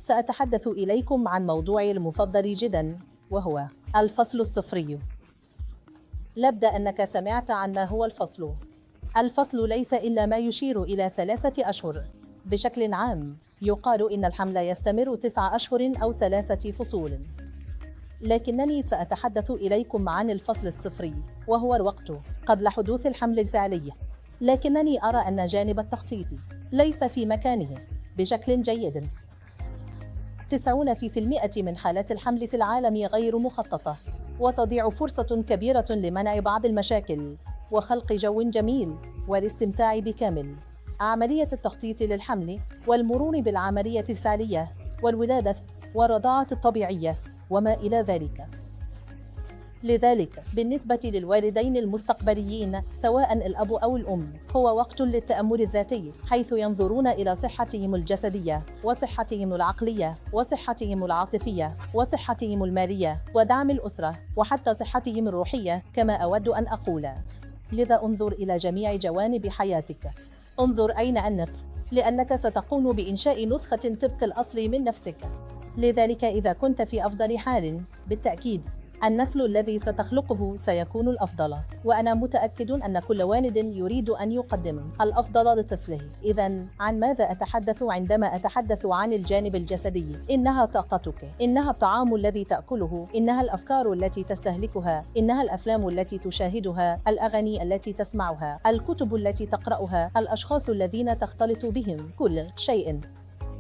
سأتحدث إليكم عن موضوعي المفضل جدا، وهو الفصل الصفري. لابد أنك سمعت عن ما هو الفصل. الفصل ليس إلا ما يشير إلى 3 أشهر. بشكل عام يقال إن الحمل يستمر 9 أشهر أو 3 فصول، لكنني سأتحدث إليكم عن الفصل الصفري، وهو الوقت قبل حدوث الحمل الفعلي. لكنني أرى أن جانب التخطيط ليس في مكانه بشكل جيد. 90% من حالات الحمل في العالم غير مخططة، وتضيع فرصة كبيرة لمنع بعض المشاكل وخلق جو جميل والاستمتاع بكامل عملية التخطيط للحمل والمرور بالعملية السعلية والولادة والرضاعة الطبيعية وما إلى ذلك. لذلك بالنسبة للوالدين المستقبليين سواء الأب أو الأم، هو وقت للتأمل الذاتي، حيث ينظرون إلى صحتهم الجسدية وصحتهم العقلية وصحتهم العاطفية وصحتهم المالية ودعم الأسرة وحتى صحتهم الروحية. كما أود أن أقول، لذا انظر إلى جميع جوانب حياتك. انظر أين أنت، لأنك ستقوم بإنشاء نسخة طبق الأصل من نفسك. لذلك إذا كنت في أفضل حال، بالتأكيد النسل الذي ستخلقه سيكون الأفضل، وأنا متأكد أن كل والد يريد أن يقدم الأفضل لطفله. إذن عن ماذا أتحدث عندما أتحدث عن الجانب الجسدي؟ إنها طاقتك، إنها الطعام الذي تأكله، إنها الأفكار التي تستهلكها، إنها الأفلام التي تشاهدها، الأغاني التي تسمعها، الكتب التي تقرأها، الأشخاص الذين تختلط بهم، كل شيء.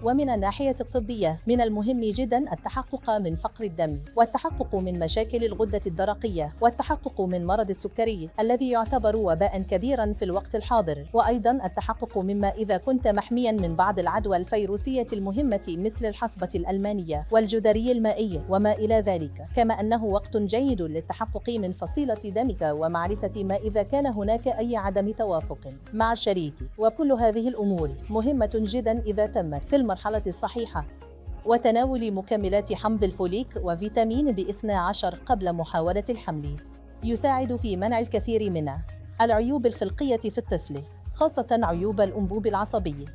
ومن الناحية الطبية من المهم جدا التحقق من فقر الدم، والتحقق من مشاكل الغدة الدرقية، والتحقق من مرض السكري الذي يعتبر وباء كبيرا في الوقت الحاضر، وأيضا التحقق مما إذا كنت محميا من بعض العدوى الفيروسية المهمة مثل الحصبة الألمانية والجدري المائي وما إلى ذلك. كما أنه وقت جيد للتحقق من فصيلة دمك ومعرفة ما إذا كان هناك أي عدم توافق مع الشريك، وكل هذه الأمور مهمة جدا إذا تمت في المرحلة الصحيحة. وتناول مكملات حمض الفوليك وفيتامين B12 قبل محاولة الحمل يساعد في منع الكثير من العيوب الخلقية في الطفل، خاصة عيوب الأنبوب العصبي.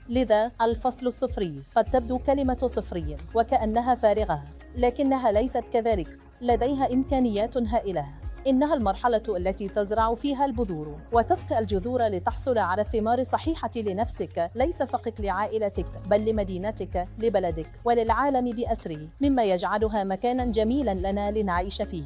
لذا الفصل الصفري قد تبدو كلمة صفري وكأنها فارغة، لكنها ليست كذلك، لديها إمكانيات هائلة. إنها المرحلة التي تزرع فيها البذور وتسقي الجذور لتحصل على الثمار الصحيحة لنفسك، ليس فقط لعائلتك بل لمدينتك، لبلدك وللعالم بأسره، مما يجعلها مكانا جميلا لنا لنعيش فيه.